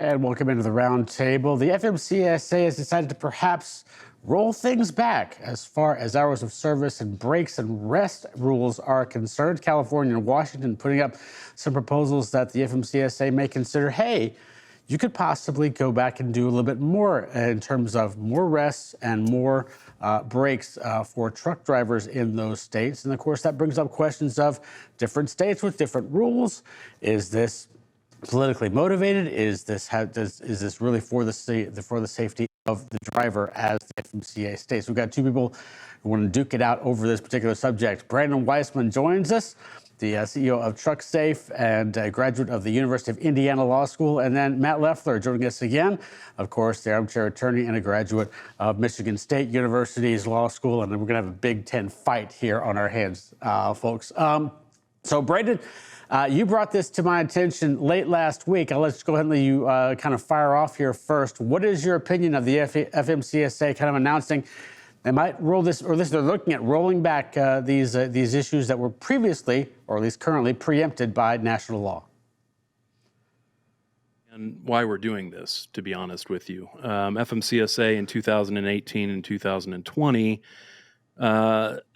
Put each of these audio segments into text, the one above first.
And welcome into the roundtable. The FMCSA has decided to perhaps roll things back as far as hours of service and breaks and rest rules are concerned. California and Washington putting up some proposals that the FMCSA may consider, hey, you could possibly go back and do a little bit more in terms of more rests and more breaks for truck drivers in those states. And of course, that brings up questions of different states with different rules. Is this politically motivated? Is this really for the safety of the driver, as the FMCA states? We've got two people who want to duke it out over this particular subject. Brandon Weissman joins us, the CEO of TruckSafe and a graduate of the University of Indiana Law School, and then Matt Leffler joining us again, of course, the armchair attorney and a graduate of Michigan State University's Law School, and then we're going to have a Big Ten fight here on our hands, folks. So, Brandon, you brought this to my attention late last week. I'll just go ahead and let you kind of fire off here first. What is your opinion of the FMCSA kind of announcing they might roll this, or at least they're looking at rolling back these issues that were previously, or at least currently, preempted by national law? And why we're doing this, to be honest with you. FMCSA in 2018 and 2020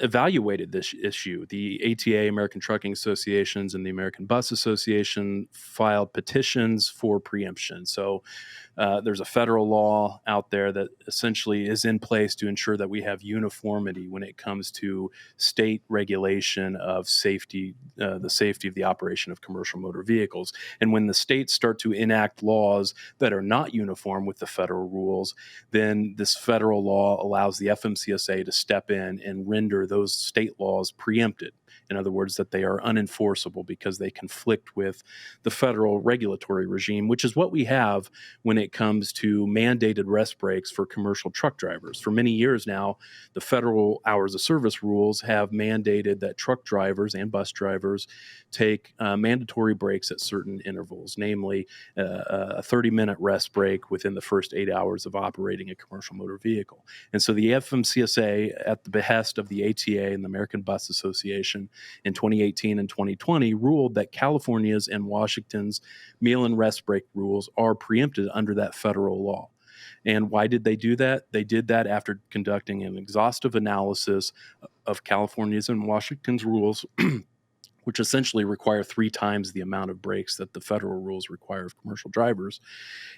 evaluated this issue. The ATA, American Trucking Associations, and the American Bus Association filed petitions for preemption. So there's a federal law out there that essentially is in place to ensure that we have uniformity when it comes to state regulation of safety, the safety of the operation of commercial motor vehicles. And when the states start to enact laws that are not uniform with the federal rules, then this federal law allows the FMCSA to step in and render those state laws preempted. In other words, that they are unenforceable because they conflict with the federal regulatory regime, which is what we have when it comes to mandated rest breaks for commercial truck drivers. For many years now, the federal hours of service rules have mandated that truck drivers and bus drivers take mandatory breaks at certain intervals, namely a 30-minute rest break within the first 8 hours of operating a commercial motor vehicle. And so the FMCSA, at the behest of the ATA and the American Bus Association, in 2018 and 2020 ruled that California's and Washington's meal and rest break rules are preempted under that federal law. And why did they do that? They did that after conducting an exhaustive analysis of California's and Washington's rules, which essentially require 3 times the amount of breaks that the federal rules require of commercial drivers.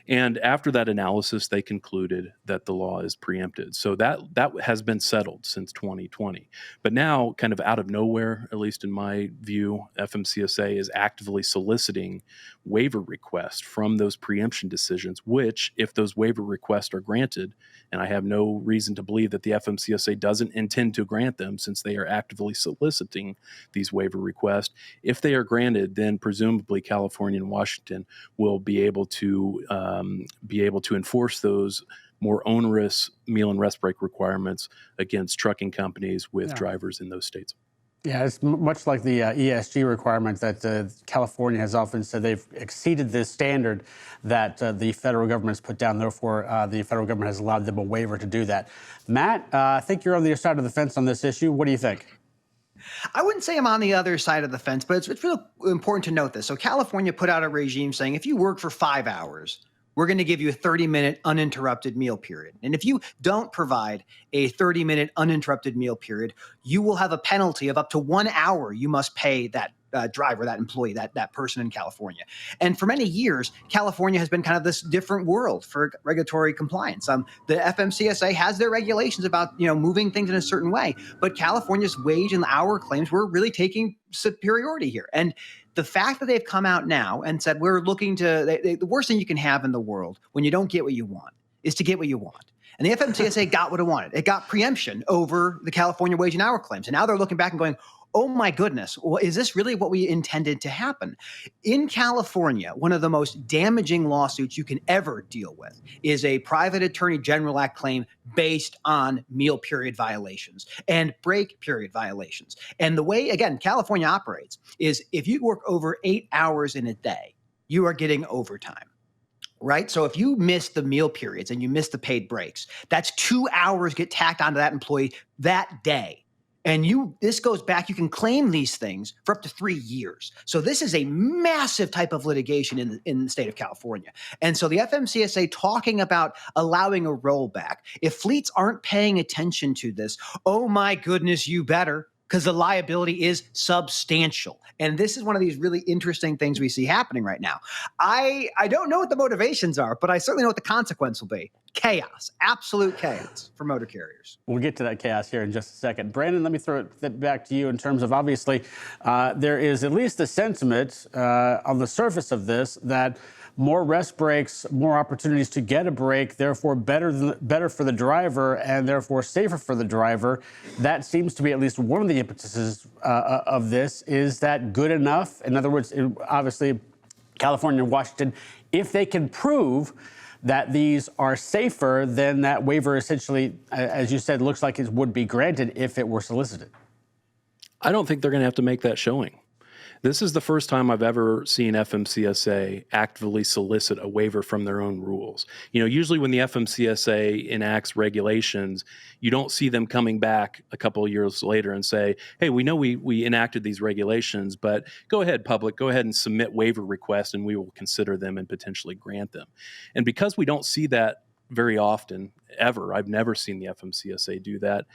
And after that analysis, they concluded that the law is preempted. So that has been settled since 2020. But now, kind of out of nowhere, at least in my view, FMCSA is actively soliciting waiver requests from those preemption decisions, which, if those waiver requests are granted, and I have no reason to believe that the FMCSA doesn't intend to grant them since they are actively soliciting these waiver requests, if they are granted, then presumably California and Washington will be able to enforce those more onerous meal and rest break requirements against trucking companies with drivers in those states. Yeah, it's much like the ESG requirements that California has often said they've exceeded the standard that the federal government has put down. Therefore, the federal government has allowed them a waiver to do that. Matt, I think you're on the other side of the fence on this issue. What do you think? I wouldn't say I'm on the other side of the fence, but it's really important to note this. So California put out a regime saying if you work for 5 hours, we're going to give you a 30-minute uninterrupted meal period. And if you don't provide a 30-minute uninterrupted meal period, you will have a penalty of up to 1 hour you must pay that driver, that employee, that person in California. And for many years, California has been kind of this different world for regulatory compliance. The FMCSA has their regulations about moving things in a certain way, but California's wage and hour claims were really taking superiority here. And the fact that they've come out now and said we're looking to the worst thing you can have in the world when you don't get what you want is to get what you want. And the FMCSA got what it wanted. It got preemption over the California wage and hour claims. And now they're looking back and going, oh my goodness, well, is this really what we intended to happen? In California, one of the most damaging lawsuits you can ever deal with is a Private Attorney General Act claim based on meal period violations and break period violations. And the way, again, California operates is if you work over 8 hours in a day, you are getting overtime. Right? So if you miss the meal periods and you miss the paid breaks, that's 2 hours get tacked onto that employee that day. And this goes back, you can claim these things for up to 3 years. So this is a massive type of litigation in the state of California. And so the FMCSA talking about allowing a rollback, if fleets aren't paying attention to this, oh my goodness, you better, because the liability is substantial. And this is one of these really interesting things we see happening right now. I don't know what the motivations are, but I certainly know what the consequence will be. Chaos, absolute chaos for motor carriers. We'll get to that chaos here in just a second. Brandon, let me throw it back to you in terms of, obviously, there is at least a sentiment on the surface of this that more rest breaks, more opportunities to get a break, therefore better for the driver and therefore safer for the driver. That seems to be at least one of the impetuses of this. Is that good enough? In other words, obviously, California and Washington, if they can prove that these are safer, then that waiver essentially, as you said, looks like it would be granted if it were solicited. I don't think they're going to have to make that showing. This is the first time I've ever seen FMCSA actively solicit a waiver from their own rules. Usually when the FMCSA enacts regulations, you don't see them coming back a couple of years later and say, hey, we know we enacted these regulations, but go ahead, public, go ahead and submit waiver requests and we will consider them and potentially grant them. And because we don't see that very often, ever, I've never seen the FMCSA do that.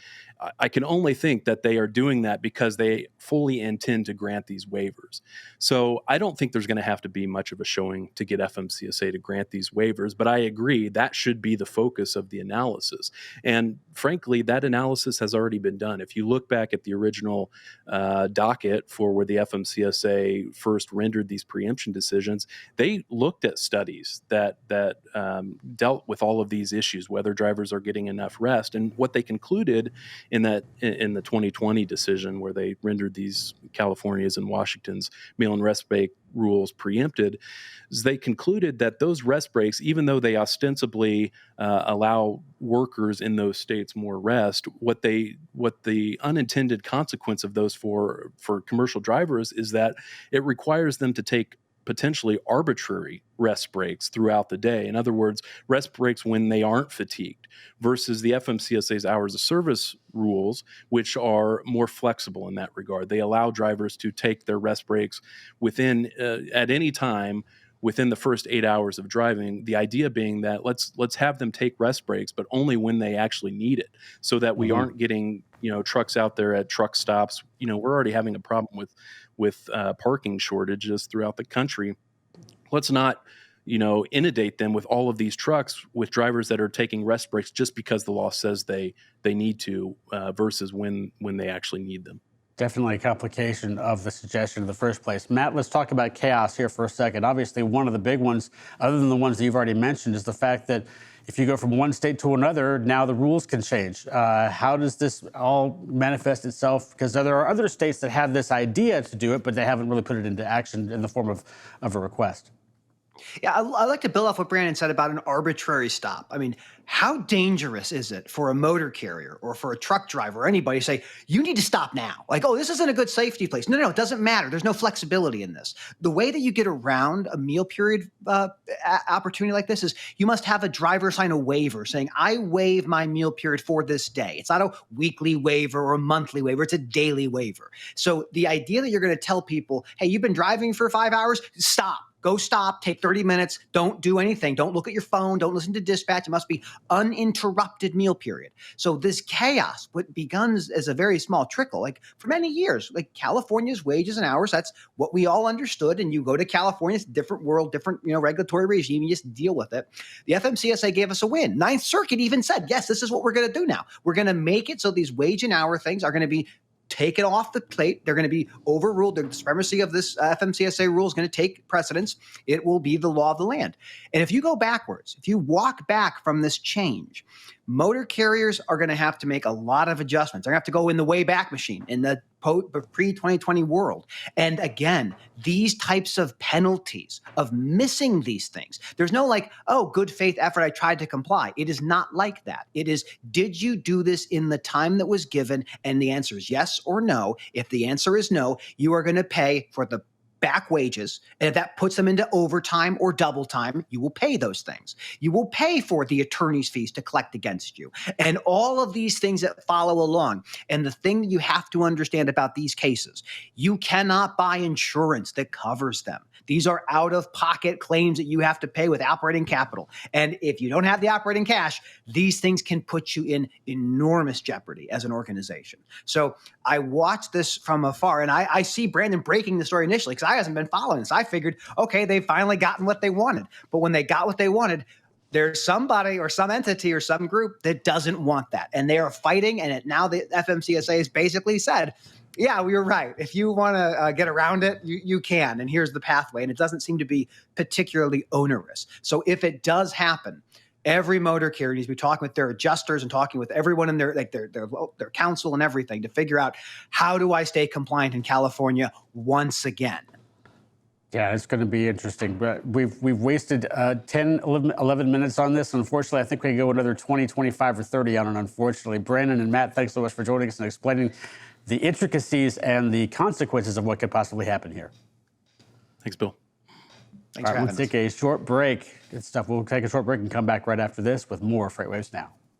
I can only think that they are doing that because they fully intend to grant these waivers. So I don't think there's going to have to be much of a showing to get FMCSA to grant these waivers, but I agree that should be the focus of the analysis. And frankly, that analysis has already been done. If you look back at the original docket for where the FMCSA first rendered these preemption decisions, they looked at studies that dealt with all of these issues, whether drivers are getting enough rest. And what they concluded in the 2020 decision where they rendered these California's and Washington's meal and rest break rules preempted, is they concluded that those rest breaks, even though they ostensibly allow workers in those states more rest, what the unintended consequence of those for commercial drivers is that it requires them to take potentially arbitrary rest breaks throughout the day. In other words, rest breaks when they aren't fatigued versus the FMCSA's hours of service rules, which are more flexible in that regard. They allow drivers to take their rest breaks within at any time within the first 8 hours of driving. The idea being that let's have them take rest breaks, but only when they actually need it, so that we aren't getting trucks out there at truck stops. We're already having a problem with parking shortages throughout the country. Let's not inundate them with all of these trucks with drivers that are taking rest breaks just because the law says they need to versus when they actually need them. Definitely a complication of the suggestion in the first place. Matt, let's talk about chaos here for a second. Obviously, one of the big ones, other than the ones that you've already mentioned, is the fact that if you go from one state to another, now the rules can change. How does this all manifest itself? Because there are other states that have this idea to do it, but they haven't really put it into action in the form of a request. Yeah, I like to build off what Brandon said about an arbitrary stop. I mean, how dangerous is it for a motor carrier or for a truck driver or anybody to say, you need to stop now? Like, oh, this isn't a good safety place. No, it doesn't matter. There's no flexibility in this. The way that you get around a meal period opportunity like this is you must have a driver sign a waiver saying, I waive my meal period for this day. It's not a weekly waiver or a monthly waiver. It's a daily waiver. So the idea that you're going to tell people, hey, you've been driving for 5 hours, stop. Go stop, take 30 minutes, don't do anything. Don't look at your phone, don't listen to dispatch. It must be uninterrupted meal period. So this chaos, what begins as a very small trickle, like for many years, like California's wages and hours, that's what we all understood. And you go to California, it's a different world, different regulatory regime, you just deal with it. The FMCSA gave us a win. Ninth Circuit even said, yes, this is what we're going to do now. We're going to make it so these wage and hour things are going to be taken off the plate. They're going to be overruled. The supremacy of this FMCSA rule is going to take precedence. It will be the law of the land. And if you go backwards, if you walk back from this change, motor carriers are going to have to make a lot of adjustments. They're going to have to go in the way back machine in the pre-2020 world. And again, these types of penalties of missing these things, there's no like, oh, good faith effort, I tried to comply. It is not like that. It is, did you do this in the time that was given? And the answer is yes or no. If the answer is no, you are going to pay for the back wages. And if that puts them into overtime or double time, you will pay those things. You will pay for the attorney's fees to collect against you. And all of these things that follow along. And the thing that you have to understand about these cases, you cannot buy insurance that covers them. These are out-of-pocket claims that you have to pay with operating capital. And if you don't have the operating cash, these things can put you in enormous jeopardy as an organization. So I watched this from afar, and I see Brandon breaking the story initially because I hasn't been following this. I figured, okay, they've finally gotten what they wanted. But when they got what they wanted, there's somebody or some entity or some group that doesn't want that. And they are fighting, and now the FMCSA has basically said, yeah, we were right. If you want to get around it, you can. And here's the pathway. And it doesn't seem to be particularly onerous. So if it does happen, every motor carrier needs to be talking with their adjusters and talking with everyone in their council and everything to figure out, how do I stay compliant in California once again? Yeah, it's going to be interesting. But we've wasted 10, 11 minutes on this. Unfortunately, I think we can go another 20, 25, or 30 on it, unfortunately. Brandon and Matt, thanks so much for joining us and explaining the intricacies and the consequences of what could possibly happen here. Thanks, Bill. Thanks for All right, having we'll take a short break. Good stuff. We'll take a short break and come back right after this with more Freightwaves Now.